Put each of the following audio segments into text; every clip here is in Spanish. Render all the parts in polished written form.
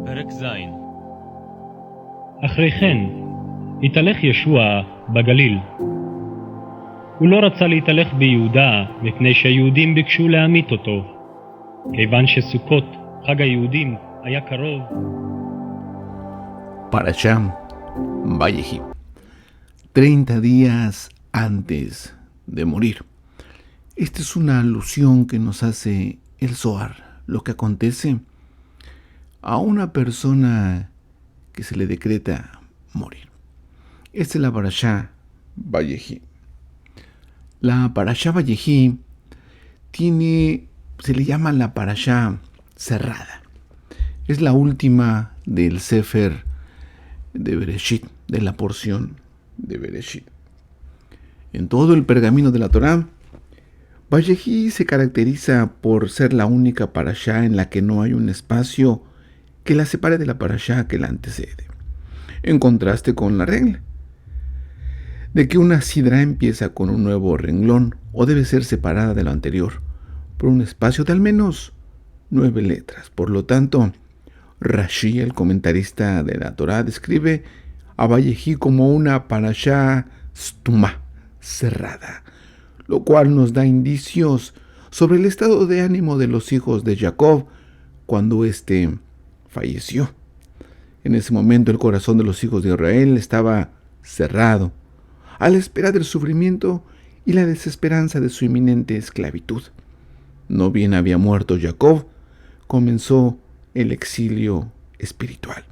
פרק ז'. אחרי כן, התהלך ישוע בגליל. הוא לא רצה להתהלך ביהודה מפני שהיהודים ביקשו להמית אותו, כיוון שסוכות, חג היהודים, היה קרוב. Parashá Vallejí, 30 días antes de morir. Esta es una alusión que nos hace el Zohar, lo que acontece a una persona que se le decreta morir. Esta es la Parashá Vallejí. La Parashá Vallejí se le llama la Parashá cerrada. Es la última del Sefer de Bereshit, de la porción de Bereshit. En todo el pergamino de la Torá, Vallejí se caracteriza por ser la única parashá en la que no hay un espacio que la separe de la parashá que la antecede, en contraste con la regla de que una sidra empieza con un nuevo renglón o debe ser separada de lo anterior por un espacio de al menos 9 letras. Por lo tanto, Rashi, el comentarista de la Torá, describe a Vallejí como una parashá stumá, cerrada, lo cual nos da indicios sobre el estado de ánimo de los hijos de Jacob cuando éste falleció. En ese momento el corazón de los hijos de Israel estaba cerrado, a la espera del sufrimiento y la desesperanza de su inminente esclavitud. No bien había muerto Jacob, comenzó el exilio espiritual.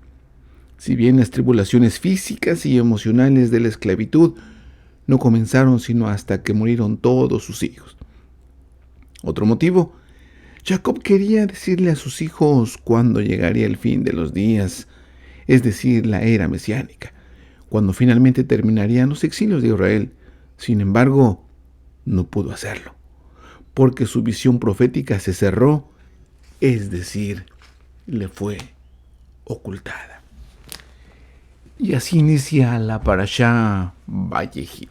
Si bien las tribulaciones físicas y emocionales de la esclavitud no comenzaron sino hasta que murieron todos sus hijos. Otro motivo, Jacob quería decirle a sus hijos cuándo llegaría el fin de los días, es decir, la era mesiánica, cuando finalmente terminarían los exilios de Israel. Sin embargo, no pudo hacerlo, porque su visión profética se cerró, es decir, le fue ocultada. Y así inicia la Parashá Vallejí.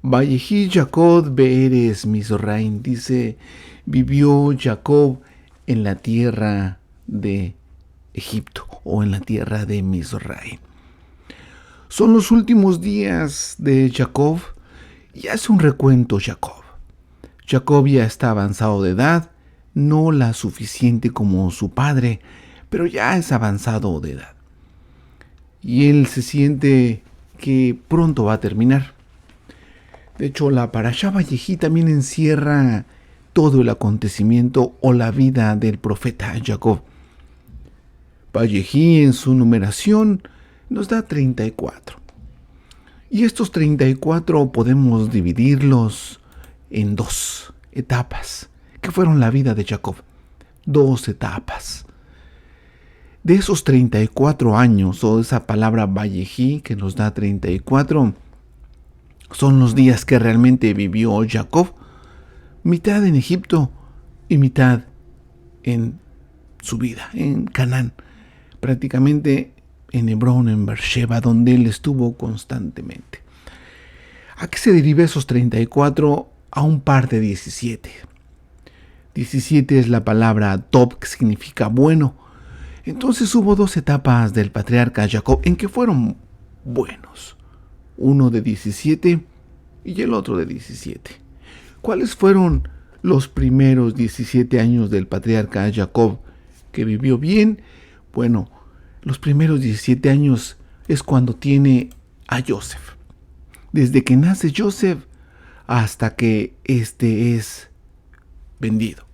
Vallejí Jacob be'eretz Mizraim, dice, vivió Jacob en la tierra de Egipto o en la tierra de Mizraim. Son los últimos días de Jacob y hace un recuento Jacob. Jacob ya está avanzado de edad, no la suficiente como su padre, pero ya es avanzado de edad. Y él se siente que pronto va a terminar. De hecho, la Parashá Vallejí también encierra todo el acontecimiento o la vida del profeta Jacob. Vallejí en su numeración nos da 34. Y estos 34 podemos dividirlos en 2 etapas, que fueron la vida de Jacob. 2 etapas. De esos 34 años, o esa palabra Vallejí que nos da 34, son los días que realmente vivió Jacob, mitad en Egipto y mitad en su vida, en Canaán, prácticamente en Hebrón, en Beersheba, donde él estuvo constantemente. ¿A qué se deriva esos 34? A un par de 17. 17 es la palabra Tov, que significa bueno. Entonces hubo 2 etapas del patriarca Jacob en que fueron buenos. Uno de 17 y el otro de 17. ¿Cuáles fueron los primeros 17 años del patriarca Jacob que vivió bien? Bueno, los primeros 17 años es cuando tiene a Joseph. Desde que nace Joseph hasta que este es vendido.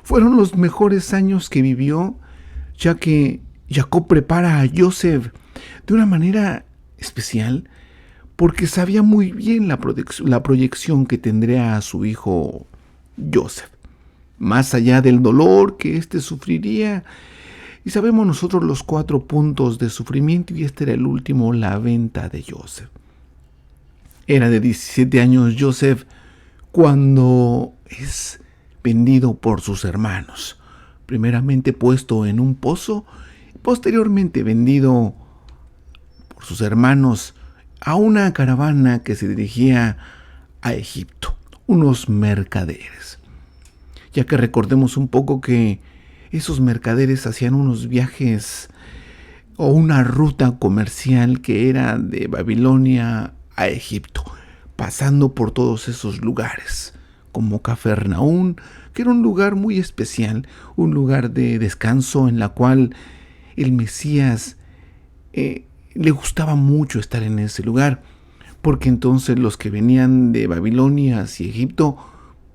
Fueron los mejores años que vivió, ya que Jacob prepara a Joseph de una manera especial, porque sabía muy bien la proyección que tendría a su hijo Joseph, más allá del dolor que éste sufriría. Y sabemos nosotros los 4 puntos de sufrimiento, y este era el último, la venta de Joseph. Era de 17 años Joseph cuando es vendido por sus hermanos, primeramente puesto en un pozo, y posteriormente vendido por sus hermanos a una caravana que se dirigía a Egipto, unos mercaderes. Ya que recordemos un poco que esos mercaderes hacían unos viajes o una ruta comercial que era de Babilonia a Egipto, pasando por todos esos lugares, como Cafarnaún, que era un lugar muy especial, un lugar de descanso en la cual el Mesías le gustaba mucho estar en ese lugar, porque entonces los que venían de Babilonia hacia Egipto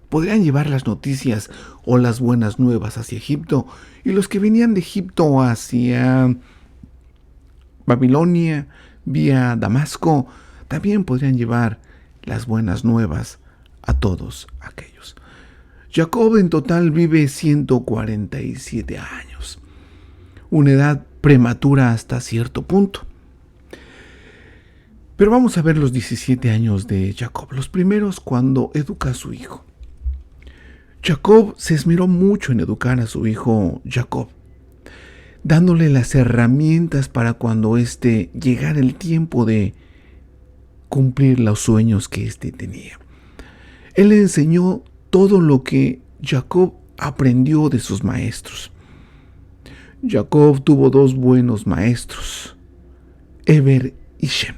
podrían llevar las noticias o las buenas nuevas hacia Egipto, y los que venían de Egipto hacia Babilonia vía Damasco también podrían llevar las buenas nuevas a todos aquellos. Jacob en total vive 147 años, una edad prematura hasta cierto punto. Pero vamos a ver los 17 años de Jacob, los primeros cuando educa a su hijo. Jacob se esmeró mucho en educar a su hijo Jacob, dándole las herramientas para cuando llegara el tiempo de cumplir los sueños que tenía. Él le enseñó todo lo que Jacob aprendió de sus maestros. Jacob tuvo 2 buenos maestros, Eber y Shem.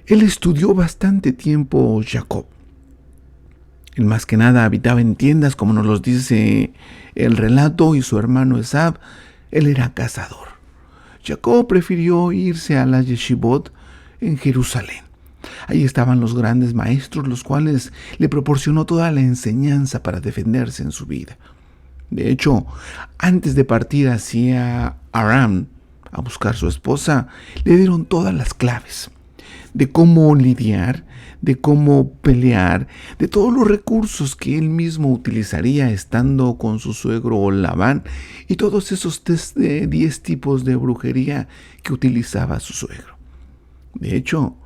Él estudió bastante tiempo Jacob. Él más que nada habitaba en tiendas, como nos los dice el relato, y su hermano Esab, él era cazador. Jacob prefirió irse a la yeshivot en Jerusalén. Ahí estaban los grandes maestros, los cuales le proporcionó toda la enseñanza para defenderse en su vida. De hecho, antes de partir hacia Aram a buscar su esposa, le dieron todas las claves de cómo lidiar, de cómo pelear, de todos los recursos que él mismo utilizaría estando con su suegro Labán, y todos esos 10 tipos de brujería que utilizaba su suegro. De hecho,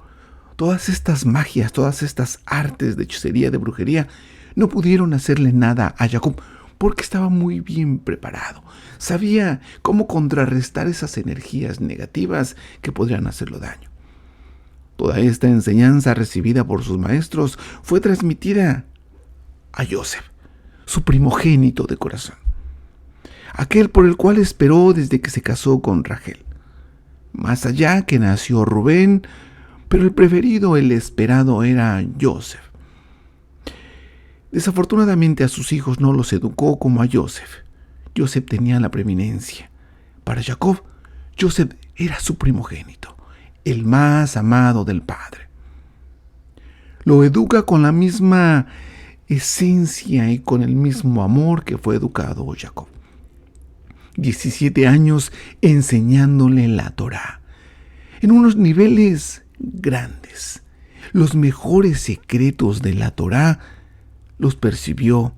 todas estas magias, todas estas artes de hechicería, de brujería, no pudieron hacerle nada a Jacob porque estaba muy bien preparado. Sabía cómo contrarrestar esas energías negativas que podrían hacerle daño. Toda esta enseñanza recibida por sus maestros fue transmitida a Joseph, su primogénito de corazón, aquel por el cual esperó desde que se casó con Rachel. Más allá que nació Rubén, pero el preferido, el esperado, era Joseph. Desafortunadamente a sus hijos no los educó como a Joseph. Joseph tenía la preeminencia. Para Jacob, Joseph era su primogénito, el más amado del padre. Lo educa con la misma esencia y con el mismo amor que fue educado Jacob. 17 años enseñándole la Torá, en unos niveles grandes. Los mejores secretos de la Torá los percibió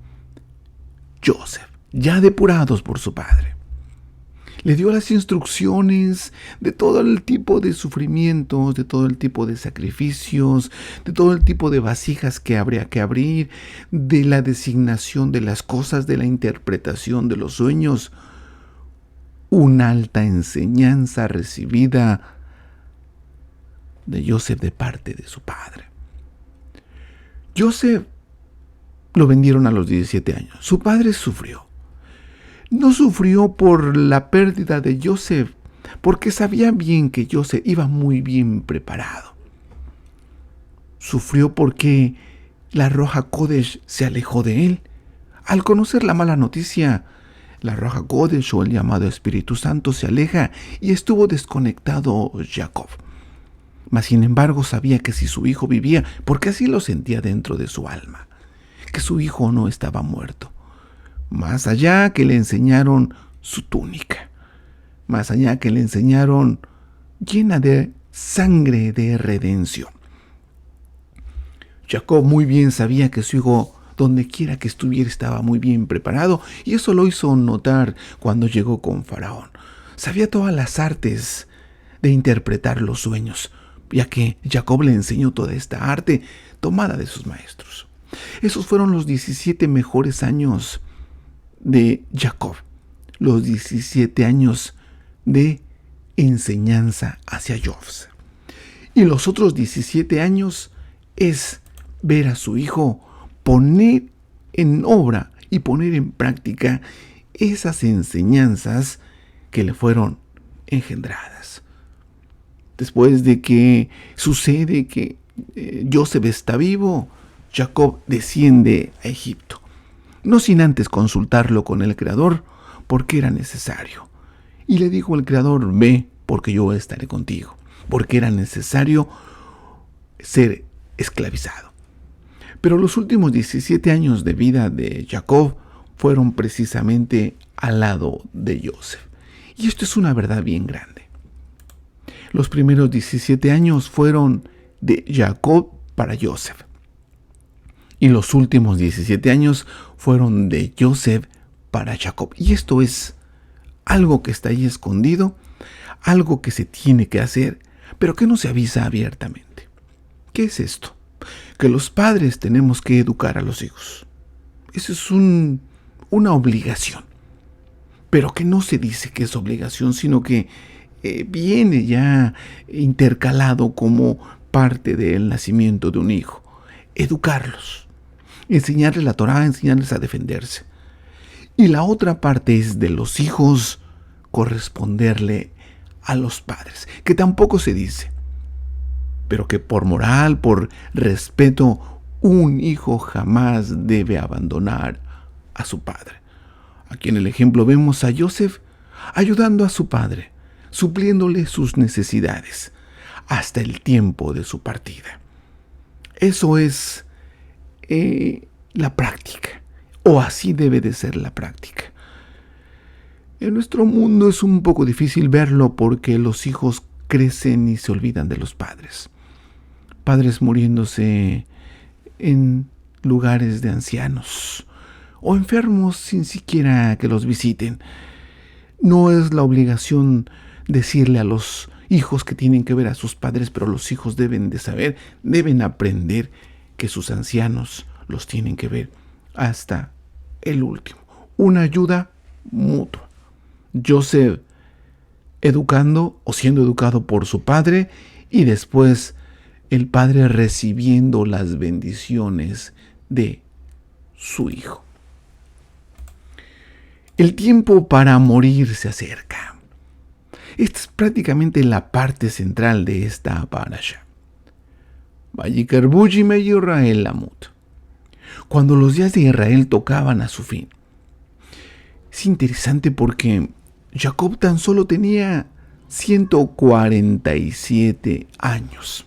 Joseph, ya depurados por su padre. Le dio las instrucciones de todo el tipo de sufrimientos, de todo el tipo de sacrificios, de todo el tipo de vasijas que habría que abrir, de la designación de las cosas, de la interpretación de los sueños. Una alta enseñanza recibida de Joseph de parte de su padre. Joseph lo vendieron a los 17 años. Su padre sufrió. No sufrió por la pérdida de Joseph, porque sabía bien que Joseph iba muy bien preparado. Sufrió porque la Roja Kodesh se alejó de él. Al conocer la mala noticia, la Roja Kodesh, o el llamado Espíritu Santo, se aleja y estuvo desconectado Jacob. Mas sin embargo sabía que si su hijo vivía, porque así lo sentía dentro de su alma, que su hijo no estaba muerto. Más allá que le enseñaron su túnica, más allá que le enseñaron llena de sangre de redención. Jacob muy bien sabía que su hijo, donde quiera que estuviera, estaba muy bien preparado, y eso lo hizo notar cuando llegó con Faraón. Sabía todas las artes de interpretar los sueños, ya que Jacob le enseñó toda esta arte tomada de sus maestros. Esos fueron los 17 mejores años de Jacob, los 17 años de enseñanza hacia Joseph. Y los otros 17 años es ver a su hijo poner en obra y poner en práctica esas enseñanzas que le fueron engendradas. Después de que sucede que Joseph está vivo, Jacob desciende a Egipto, no sin antes consultarlo con el Creador, porque era necesario. Y le dijo al Creador: ve, porque yo estaré contigo, porque era necesario ser esclavizado. Pero los últimos 17 años de vida de Jacob fueron precisamente al lado de Joseph. Y esto es una verdad bien grande. Los primeros 17 años fueron de Jacob para Joseph. Y los últimos 17 años fueron de Joseph para Jacob. Y esto es algo que está ahí escondido, algo que se tiene que hacer, pero que no se avisa abiertamente. ¿Qué es esto? Que los padres tenemos que educar a los hijos. Eso es una obligación. Pero que no se dice que es obligación, sino que viene ya intercalado como parte del nacimiento de un hijo. Educarlos, enseñarles la Torá, enseñarles a defenderse. Y la otra parte es de los hijos corresponderle a los padres, que tampoco se dice, pero que por moral, por respeto, un hijo jamás debe abandonar a su padre. Aquí en el ejemplo vemos a Joseph ayudando a su padre, supliéndole sus necesidades hasta el tiempo de su partida. Eso es la práctica, o así debe de ser la práctica. En nuestro mundo es un poco difícil verlo porque los hijos crecen y se olvidan de los padres. Padres muriéndose en lugares de ancianos o enfermos sin siquiera que los visiten. No es la obligación decirle a los hijos que tienen que ver a sus padres, pero los hijos deben de saber, deben aprender que sus ancianos los tienen que ver hasta el último. Una ayuda mutua. Joseph educando o siendo educado por su padre, y después el padre recibiendo las bendiciones de su hijo. El tiempo para morir se acerca. Esta es prácticamente la parte central de esta parasha. Vayikar bu yimei Israel lamut. Cuando los días de Israel tocaban a su fin. Es interesante porque Jacob tan solo tenía 147 años.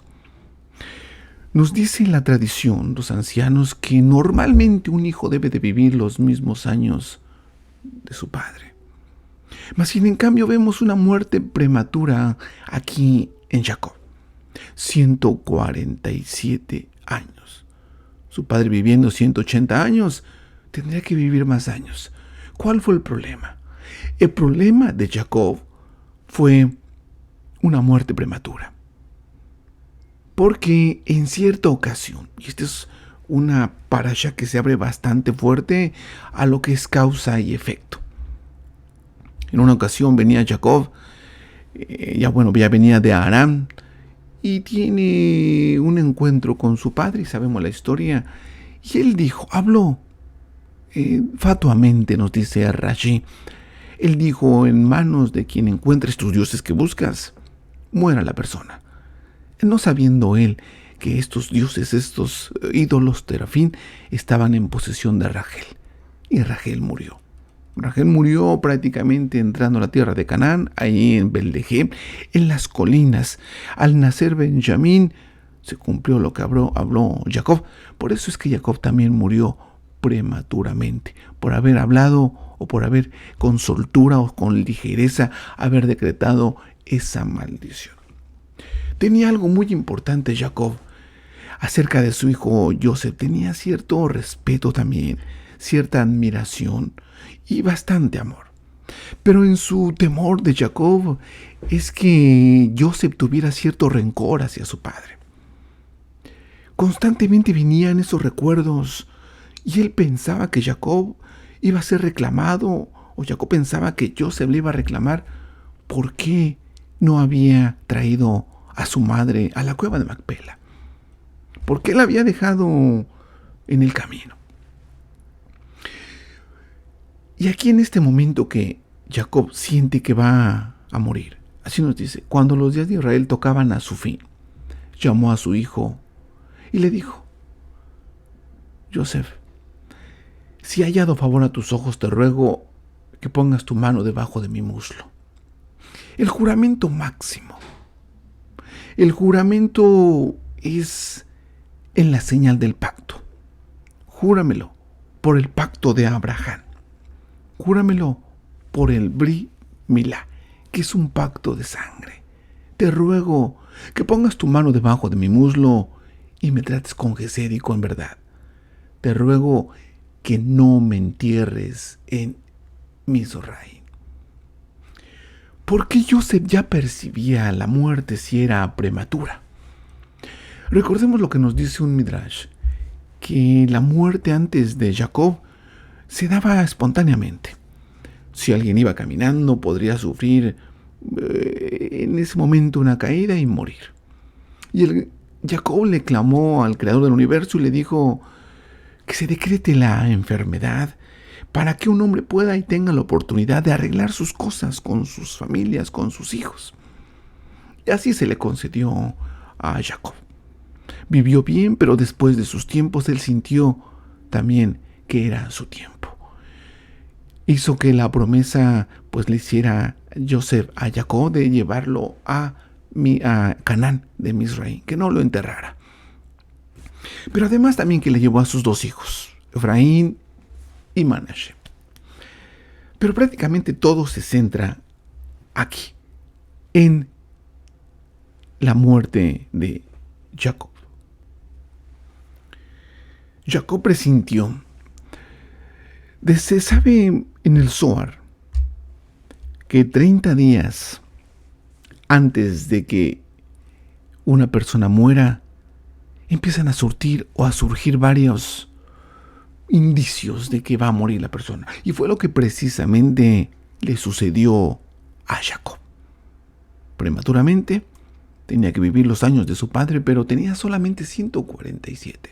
Nos dice la tradición, los ancianos, que normalmente un hijo debe de vivir los mismos años de su padre. Mas sin en cambio vemos una muerte prematura aquí en Jacob. 147 años. Su padre viviendo 180 años, tendría que vivir más años. ¿Cuál fue el problema? El problema de Jacob fue una muerte prematura. Porque en cierta ocasión, y esta es una parasha que se abre bastante fuerte a lo que es causa y efecto. En una ocasión venía Jacob, ya venía de Aram, y tiene un encuentro con su padre, y sabemos la historia. Y él habló fatuamente, nos dice Rashi. Él dijo: en manos de quien encuentres tus dioses que buscas, muera la persona. No sabiendo él que estos dioses, estos ídolos terafín, estaban en posesión de Rachel. Y Rachel murió. Rachel murió prácticamente entrando a la tierra de Canaán, ahí en Betlehem, en las colinas. Al nacer Benjamín, se cumplió lo que habló Jacob. Por eso es que Jacob también murió prematuramente, por haber hablado o por haber con soltura o con ligereza haber decretado esa maldición. Tenía algo muy importante Jacob acerca de su hijo Joseph. Tenía cierto respeto también, cierta admiración y bastante amor. Pero en su temor de Jacob es que Joseph tuviera cierto rencor hacia su padre. Constantemente venían esos recuerdos y él pensaba que Jacob iba a ser reclamado, o Jacob pensaba que Joseph le iba a reclamar por qué no había traído a su madre a la cueva de Macpela. ¿Por qué la había dejado en el camino? Y aquí en este momento que Jacob siente que va a morir, así nos dice: cuando los días de Israel tocaban a su fin, llamó a su hijo y le dijo: Joseph, si he hallado favor a tus ojos, te ruego que pongas tu mano debajo de mi muslo. El juramento máximo. El juramento es en la señal del pacto. Júramelo por el pacto de Abraham. Júramelo por el Brit Milá, que es un pacto de sangre. Te ruego que pongas tu mano debajo de mi muslo y me trates con gesed y con verdad. Te ruego que no me entierres en Mizraim. Porque Joseph ya percibía la muerte si era prematura. Recordemos lo que nos dice un Midrash, que la muerte antes de Jacob se daba espontáneamente. Si alguien iba caminando, podría sufrir en ese momento una caída y morir. Y Jacob le clamó al Creador del universo y le dijo que se decrete la enfermedad para que un hombre pueda y tenga la oportunidad de arreglar sus cosas con sus familias, con sus hijos. Y así se le concedió a Jacob. Vivió bien, pero después de sus tiempos él sintió también que era su tiempo. Hizo que la promesa pues le hiciera Joseph a Jacob de llevarlo a Canaán de Mizraim, que no lo enterrara. Pero además también que le llevó a sus dos hijos, Efraín y Manashe. Pero prácticamente todo se centra aquí, en la muerte de Jacob. Jacob presintió. Se sabe en el Zohar que 30 días antes de que una persona muera, empiezan a surgir varios indicios de que va a morir la persona. Y fue lo que precisamente le sucedió a Jacob. Prematuramente, tenía que vivir los años de su padre, pero tenía solamente 147.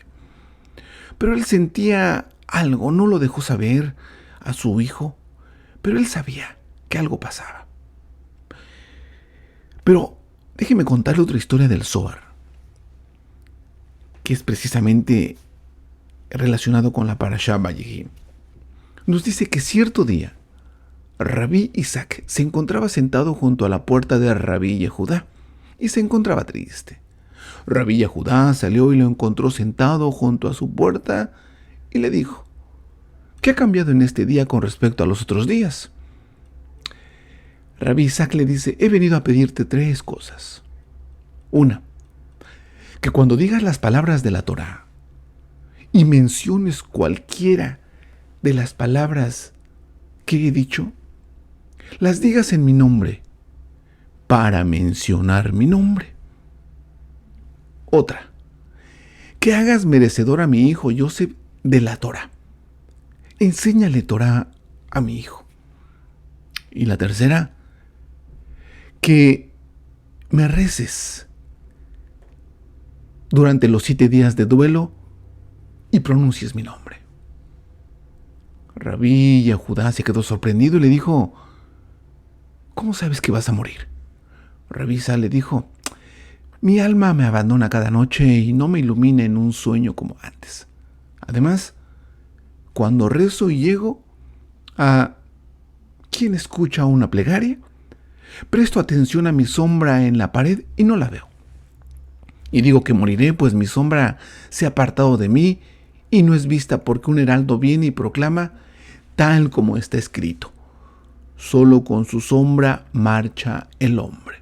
Pero él sentía algo, no lo dejó saber a su hijo, pero él sabía que algo pasaba. Pero déjeme contarle otra historia del Zohar, que es precisamente relacionado con la Parashá Vayihim. Nos dice que cierto día, Rabí Isaac se encontraba sentado junto a la puerta de Rabí Yehudá y se encontraba triste. Rabí Yehudá salió y lo encontró sentado junto a su puerta y le dijo: ¿qué ha cambiado en este día con respecto a los otros días? Rabí Isaac le dice: he venido a pedirte 3 cosas. Una, que cuando digas las palabras de la Torá y menciones cualquiera de las palabras que he dicho, las digas en mi nombre, para mencionar mi nombre. Otra, que hagas merecedor a mi hijo Joseph de la Torá. Enséñale Torá a mi hijo. Y la tercera, que me reces durante los 7 días de duelo y pronuncies mi nombre. Rabí Yehudá se quedó sorprendido y le dijo: ¿cómo sabes que vas a morir? Rabí Isaac le dijo: mi alma me abandona cada noche y no me ilumina en un sueño como antes. Además, cuando rezo y llego a quien escucha una plegaria, presto atención a mi sombra en la pared y no la veo. Y digo que moriré, pues mi sombra se ha apartado de mí y no es vista, porque un heraldo viene y proclama tal como está escrito: solo con su sombra marcha el hombre.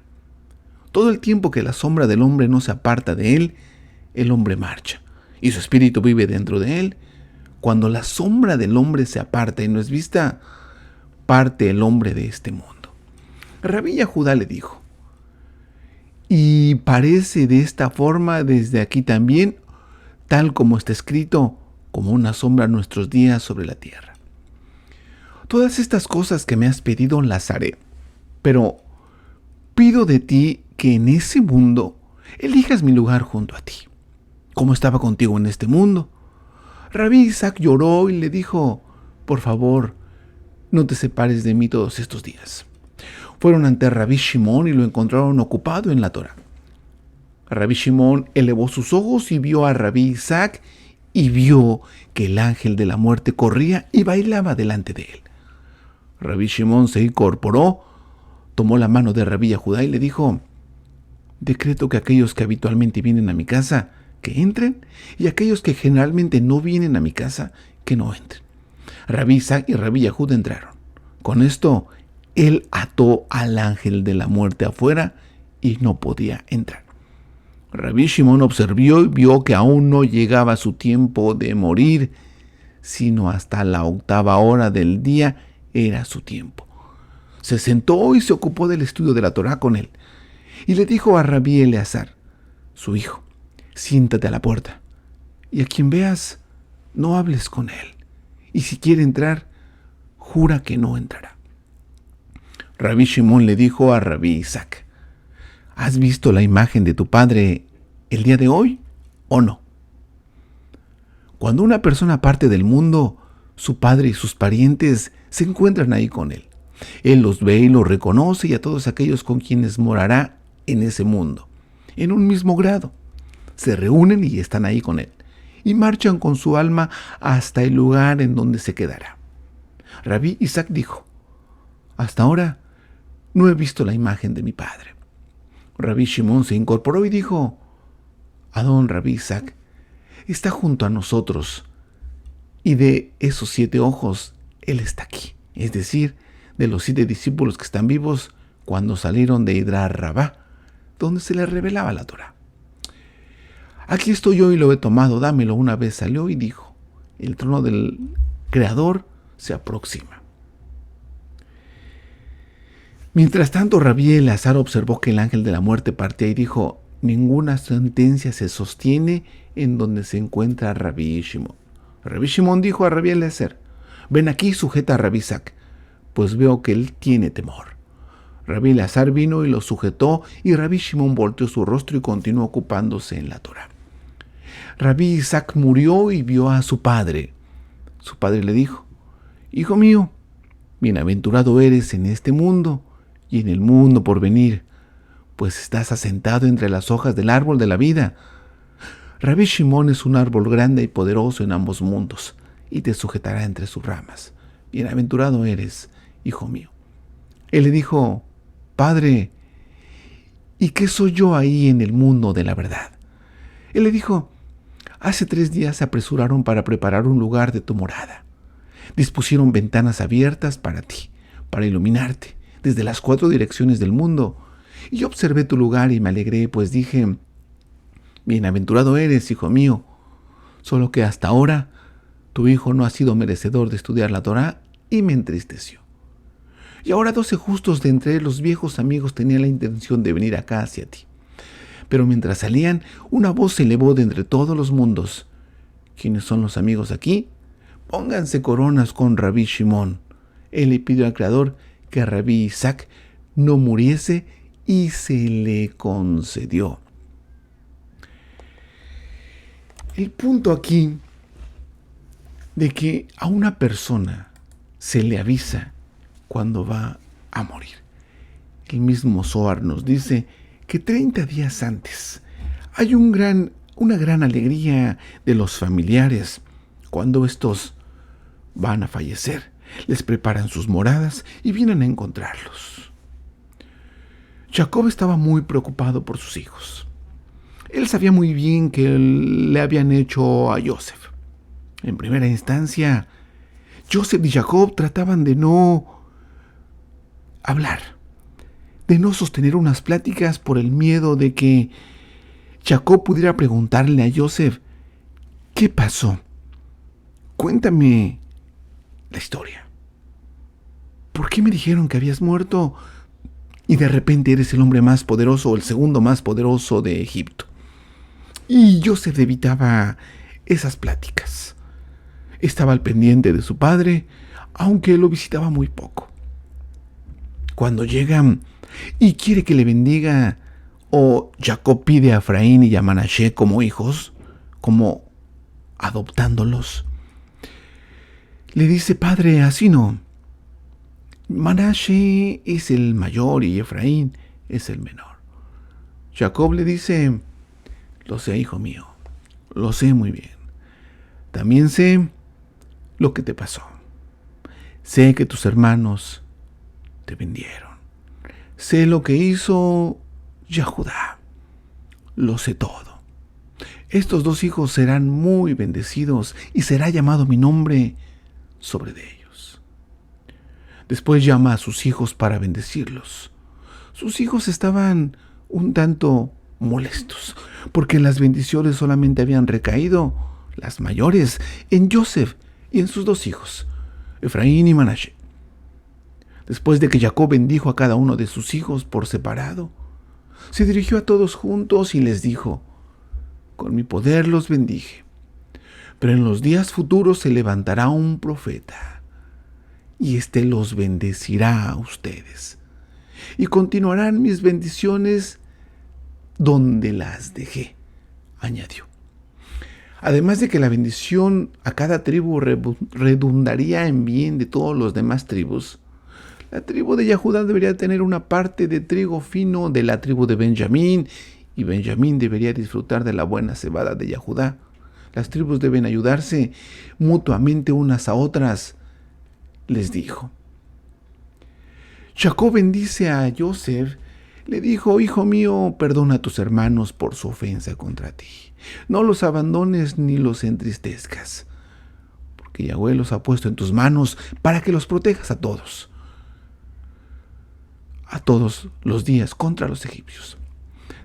Todo el tiempo que la sombra del hombre no se aparta de él, el hombre marcha, y su espíritu vive dentro de él. Cuando la sombra del hombre se aparta y no es vista, parte el hombre de este mundo. Rabí Yehudá le dijo: y parece de esta forma desde aquí también, tal como está escrito, como una sombra nuestros días sobre la tierra. Todas estas cosas que me has pedido las haré, pero pido de ti que en ese mundo elijas mi lugar junto a ti, como estaba contigo en este mundo. Rabí Isaac lloró y le dijo: por favor, no te separes de mí todos estos días. Fueron ante Rabí Shimón y lo encontraron ocupado en la Torá. Rabí Shimón elevó sus ojos y vio a Rabí Isaac y vio que el ángel de la muerte corría y bailaba delante de él. Rabí Shimón se incorporó, tomó la mano de Rabí Yehudá y le dijo: decreto que aquellos que habitualmente vienen a mi casa, que entren, y aquellos que generalmente no vienen a mi casa, que no entren. Rabí Isaac y Rabí Yehudá entraron. Con esto, él ató al ángel de la muerte afuera y no podía entrar. Rabí Shimón observó y vio que aún no llegaba su tiempo de morir, sino hasta la 8ª hora del día era su tiempo. Se sentó y se ocupó del estudio de la Torá con él. Y le dijo a Rabí Eleazar, su hijo: siéntate a la puerta, y a quien veas, no hables con él. Y si quiere entrar, jura que no entrará. Rabí Shimón le dijo a Rabí Isaac: ¿has visto la imagen de tu padre el día de hoy o no? Cuando una persona parte del mundo, su padre y sus parientes se encuentran ahí con él. Él los ve y los reconoce, y a todos aquellos con quienes morará en ese mundo, en un mismo grado. Se reúnen y están ahí con él, y marchan con su alma hasta el lugar en donde se quedará. Rabí Isaac dijo: hasta ahora no he visto la imagen de mi padre. Rabí Shimón se incorporó y dijo: Adón Rabí Isaac está junto a nosotros, y de esos 7 ojos, él está aquí. Es decir, de los 7 discípulos que están vivos cuando salieron de Idrar Rabá, donde se les revelaba la Torá. Aquí estoy yo y lo he tomado, dámelo. Una vez salió y dijo: el trono del Creador se aproxima. Mientras tanto, Rabí Eleazar observó que el ángel de la muerte partía y dijo: ninguna sentencia se sostiene en donde se encuentra Rabí Shimón. Rabí Shimón dijo a Rabí Eleazar: ven aquí y sujeta a Rabí Isaac, pues veo que él tiene temor. Rabí Eleazar vino y lo sujetó, y Rabí Shimón volteó su rostro y continuó ocupándose en la Torá. Rabí Isaac murió y vio a su padre. Su padre le dijo: hijo mío, bienaventurado eres en este mundo y en el mundo por venir, pues estás asentado entre las hojas del árbol de la vida. Rabí Shimón es un árbol grande y poderoso en ambos mundos, y te sujetará entre sus ramas. Bienaventurado eres, hijo mío. Él le dijo: padre, ¿y qué soy yo ahí en el mundo de la verdad? Él le dijo: hace 3 días se apresuraron para preparar un lugar de tu morada. Dispusieron ventanas abiertas para ti, para iluminarte desde las 4 direcciones del mundo. Y yo observé tu lugar y me alegré, pues dije: bienaventurado eres, hijo mío. Solo que hasta ahora tu hijo no ha sido merecedor de estudiar la Torá, y me entristeció. Y ahora 12 justos de entre los viejos amigos tenían la intención de venir acá hacia ti. Pero mientras salían, una voz se elevó de entre todos los mundos: ¿quiénes son los amigos aquí? Pónganse coronas con Rabí Shimón. Él le pidió al Creador que Rabí Isaac no muriese, y se le concedió. El punto aquí de que a una persona se le avisa cuando va a morir. El mismo Zohar nos dice que 30 días antes hay una gran alegría de los familiares cuando estos van a fallecer. Les preparan sus moradas y vienen a encontrarlos. Jacob estaba muy preocupado por sus hijos. Él sabía muy bien que le habían hecho a Joseph. En primera instancia, Joseph y Jacob trataban de no hablar, de no sostener unas pláticas por el miedo de que Jacob pudiera preguntarle a Joseph: ¿qué pasó? Cuéntame la historia. ¿Por qué me dijeron que habías muerto y de repente eres el hombre más poderoso o el segundo más poderoso de Egipto? Y Joseph evitaba esas pláticas. Estaba al pendiente de su padre, aunque lo visitaba muy poco. Cuando llega y quiere que le bendiga, o Jacob pide a Efraín y a Manashe como hijos, como adoptándolos, le dice: padre, así no. Manashe es el mayor y Efraín es el menor. Jacob le dice: lo sé, hijo mío, lo sé muy bien. También sé lo que te pasó. Sé que tus hermanos te vendieron. Sé lo que hizo Judá. Lo sé todo. Estos 2 hijos serán muy bendecidos y será llamado mi nombre sobre de ellos. Después llama a sus hijos para bendecirlos. Sus hijos estaban un tanto molestos, porque las bendiciones solamente habían recaído, las mayores, en Joseph y en sus 2 hijos, Efraín y Manashe. Después de que Jacob bendijo a cada uno de sus hijos por separado, se dirigió a todos juntos y les dijo: con mi poder los bendije, pero en los días futuros se levantará un profeta, y éste los bendecirá a ustedes, y continuarán mis bendiciones donde las dejé, añadió. Además de que la bendición a cada tribu redundaría en bien de todas las demás tribus, la tribu de Judá debería tener una parte de trigo fino de la tribu de Benjamín, y Benjamín debería disfrutar de la buena cebada de Judá. Las tribus deben ayudarse mutuamente unas a otras, les dijo. Jacob bendice a Joseph. Le dijo: hijo mío, perdona a tus hermanos por su ofensa contra ti. No los abandones ni los entristezcas, porque Yahweh los ha puesto en tus manos para que los protejas a todos los días contra los egipcios.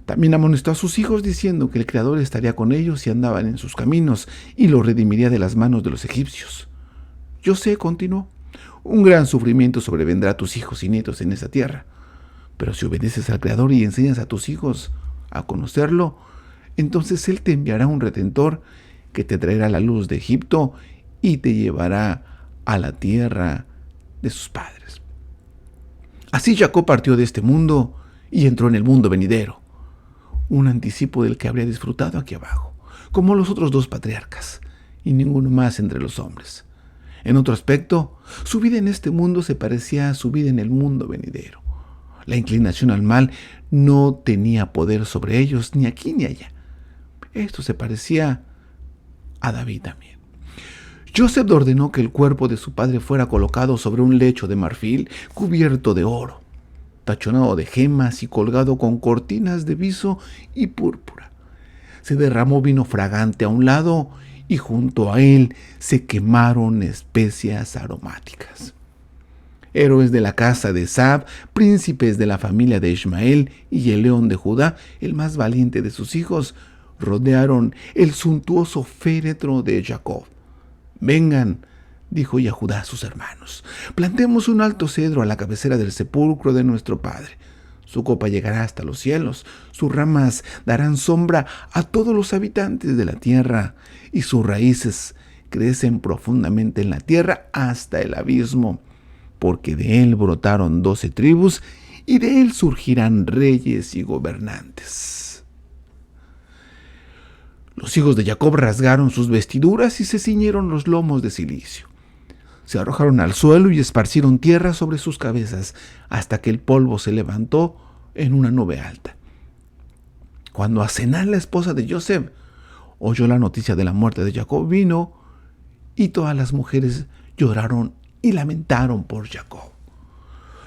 También amonestó a sus hijos diciendo que el Creador estaría con ellos si andaban en sus caminos y los redimiría de las manos de los egipcios. José continuó: un gran sufrimiento sobrevendrá a tus hijos y nietos en esa tierra. Pero si obedeces al Creador y enseñas a tus hijos a conocerlo, entonces Él te enviará un redentor que te traerá la luz de Egipto y te llevará a la tierra de sus padres. Así Jacob partió de este mundo y entró en el mundo venidero, un anticipo del que habría disfrutado aquí abajo, como los otros 2 patriarcas, y ninguno más entre los hombres. En otro aspecto, su vida en este mundo se parecía a su vida en el mundo venidero. La inclinación al mal no tenía poder sobre ellos, ni aquí ni allá. Esto se parecía a David también. Joseph ordenó que el cuerpo de su padre fuera colocado sobre un lecho de marfil cubierto de oro, tachonado de gemas y colgado con cortinas de viso y púrpura. Se derramó vino fragante a un lado y junto a él se quemaron especias aromáticas. Héroes de la casa de Sab, príncipes de la familia de Ismael y el león de Judá, el más valiente de sus hijos, rodearon el suntuoso féretro de Jacob. Vengan, dijo Judá a sus hermanos, plantemos un alto cedro a la cabecera del sepulcro de nuestro padre. Su copa llegará hasta los cielos, sus ramas darán sombra a todos los habitantes de la tierra, y sus raíces crecen profundamente en la tierra hasta el abismo, porque de él brotaron 12 tribus, y de él surgirán reyes y gobernantes. Los hijos de Jacob rasgaron sus vestiduras y se ciñeron los lomos de cilicio. Se arrojaron al suelo y esparcieron tierra sobre sus cabezas hasta que el polvo se levantó en una nube alta. Cuando Asenat, la esposa de Joseph, oyó la noticia de la muerte de Jacob, vino, y todas las mujeres lloraron y lamentaron por Jacob.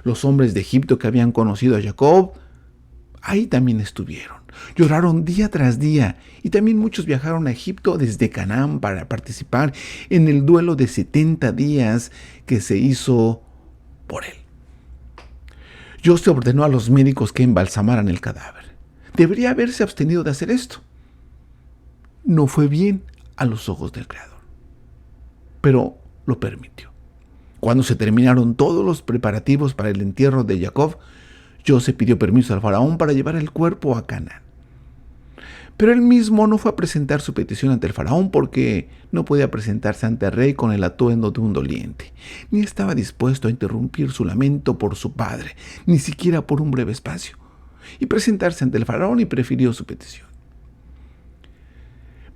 Los hombres de Egipto que habían conocido a Jacob ahí también estuvieron. Lloraron día tras día, y también muchos viajaron a Egipto desde Canaán para participar en el duelo de 70 días que se hizo por él. José ordenó a los médicos que embalsamaran el cadáver. Debería haberse abstenido de hacer esto. No fue bien a los ojos del Creador, pero lo permitió. Cuando se terminaron todos los preparativos para el entierro de Jacob, José pidió permiso al faraón para llevar el cuerpo a Canaán. Pero él mismo no fue a presentar su petición ante el faraón porque no podía presentarse ante el rey con el atuendo de un doliente, ni estaba dispuesto a interrumpir su lamento por su padre, ni siquiera por un breve espacio, y presentarse ante el faraón, y prefirió su petición.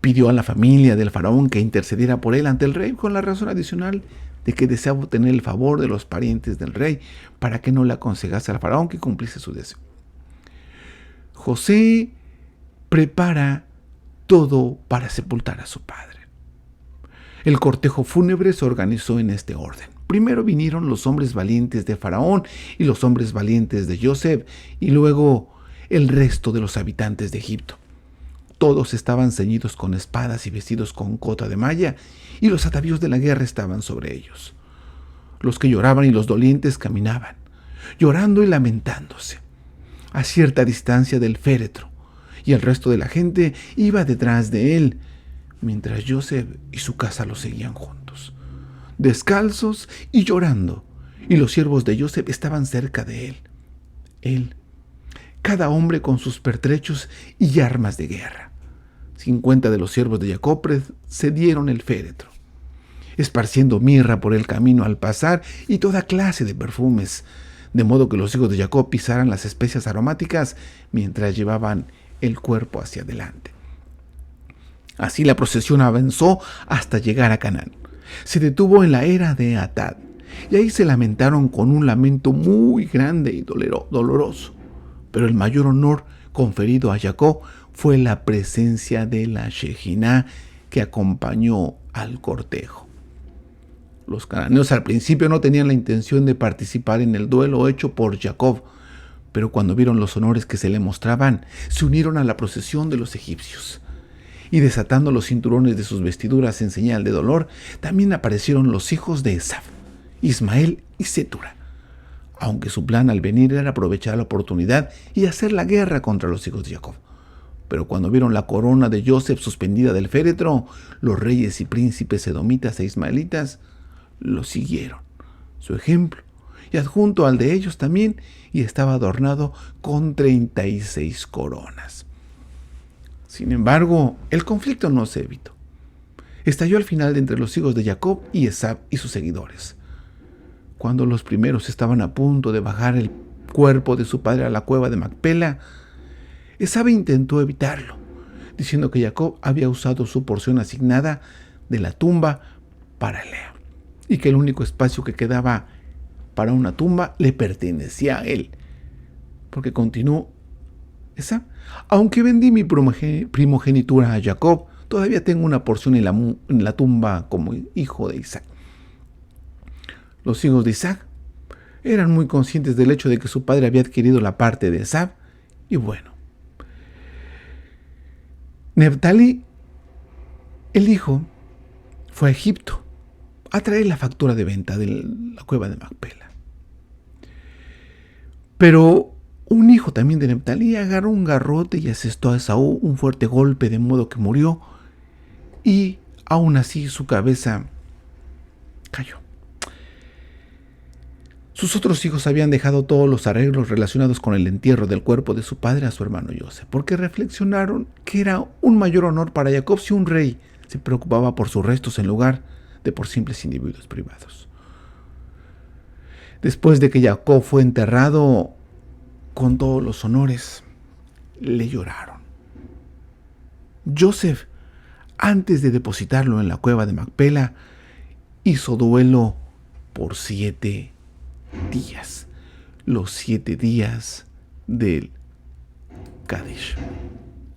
Pidió a la familia del faraón que intercediera por él ante el rey con la razón adicional de que deseaba obtener el favor de los parientes del rey para que no le aconsejase al faraón que cumpliese su deseo. José prepara todo para sepultar a su padre. El cortejo fúnebre se organizó en este orden. Primero vinieron los hombres valientes de Faraón y los hombres valientes de Joseph, y luego el resto de los habitantes de Egipto. Todos estaban ceñidos con espadas y vestidos con cota de malla, y los atavíos de la guerra estaban sobre ellos. Los que lloraban y los dolientes caminaban, llorando y lamentándose, a cierta distancia del féretro, y el resto de la gente iba detrás de él, mientras Joseph y su casa lo seguían juntos, descalzos y llorando, y los siervos de Joseph estaban cerca de él. Él, cada hombre con sus pertrechos y armas de guerra. 50 de los siervos de Jacob precedieron el féretro, esparciendo mirra por el camino al pasar y toda clase de perfumes, de modo que los hijos de Jacob pisaran las especias aromáticas mientras llevaban el cuerpo hacia adelante. Así la procesión avanzó hasta llegar a Canaán. Se detuvo en la era de Atad, y ahí se lamentaron con un lamento muy grande y doloroso. Pero el mayor honor conferido a Jacob fue la presencia de la Shejiná que acompañó al cortejo. Los cananeos al principio no tenían la intención de participar en el duelo hecho por Jacob, pero cuando vieron los honores que se le mostraban, se unieron a la procesión de los egipcios. Y desatando los cinturones de sus vestiduras en señal de dolor, también aparecieron los hijos de Esaf, Ismael y Setura, aunque su plan al venir era aprovechar la oportunidad y hacer la guerra contra los hijos de Jacob. Pero cuando vieron la corona de Joseph suspendida del féretro, los reyes y príncipes edomitas e ismaelitas lo siguieron, su ejemplo, y adjunto al de ellos también, y estaba adornado con 36 coronas. Sin embargo, el conflicto no se evitó. Estalló al final entre los hijos de Jacob y Esaf y sus seguidores. Cuando los primeros estaban a punto de bajar el cuerpo de su padre a la cueva de Macpela, Esaf intentó evitarlo, diciendo que Jacob había usado su porción asignada de la tumba para Lea, y que el único espacio que quedaba para una tumba le pertenecía a él. Porque continuó Esaf: aunque vendí mi primogenitura a Jacob, todavía tengo una porción en la tumba como hijo de Isaac. Los hijos de Isaac eran muy conscientes del hecho de que su padre había adquirido la parte de Esaf, y bueno, Neftalí, el hijo, fue a Egipto a traer la factura de venta de la cueva de Macpela. Pero un hijo también de Neftalí agarró un garrote y asestó a Esaú un fuerte golpe, de modo que murió, y aún así su cabeza cayó. Sus otros hijos habían dejado todos los arreglos relacionados con el entierro del cuerpo de su padre a su hermano Joseph, porque reflexionaron que era un mayor honor para Jacob si un rey se preocupaba por sus restos en lugar de por simples individuos privados. Después de que Jacob fue enterrado con todos los honores, le lloraron. Joseph, antes de depositarlo en la cueva de Macpela, hizo duelo por 7 días, los 7 días del Kadesh.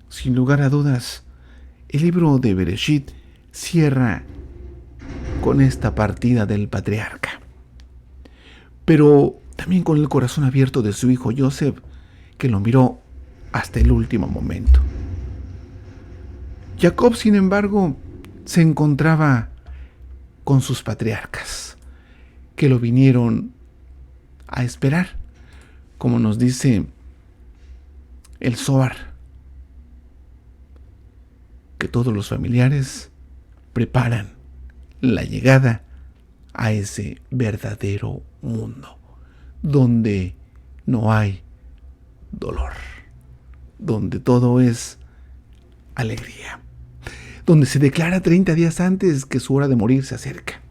Sin lugar a dudas, el libro de Bereshit cierra con esta partida del patriarca, pero también con el corazón abierto de su hijo Joseph, que lo miró hasta el último momento. Jacob, sin embargo, se encontraba con sus patriarcas, que lo vinieron a esperar, como nos dice el Zohar, que todos los familiares preparan la llegada a ese verdadero mundo, donde no hay dolor, donde todo es alegría, donde se declara 30 días antes que su hora de morir se acerca.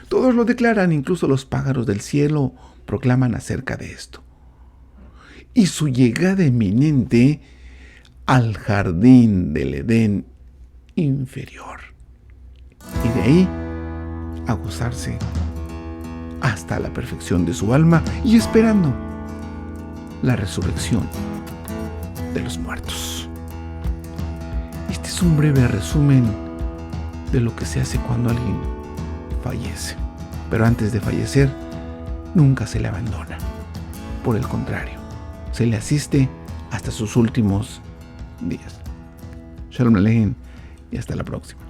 Todos lo declaran, incluso los pájaros del cielo proclaman acerca de esto. Y su llegada inminente al jardín del Edén inferior. Y de ahí a gozarse hasta la perfección de su alma y esperando la resurrección de los muertos. Este es un breve resumen de lo que se hace cuando alguien fallece. Pero antes de fallecer, nunca se le abandona. Por el contrario, se le asiste hasta sus últimos días. Shalom Aleichem y hasta la próxima.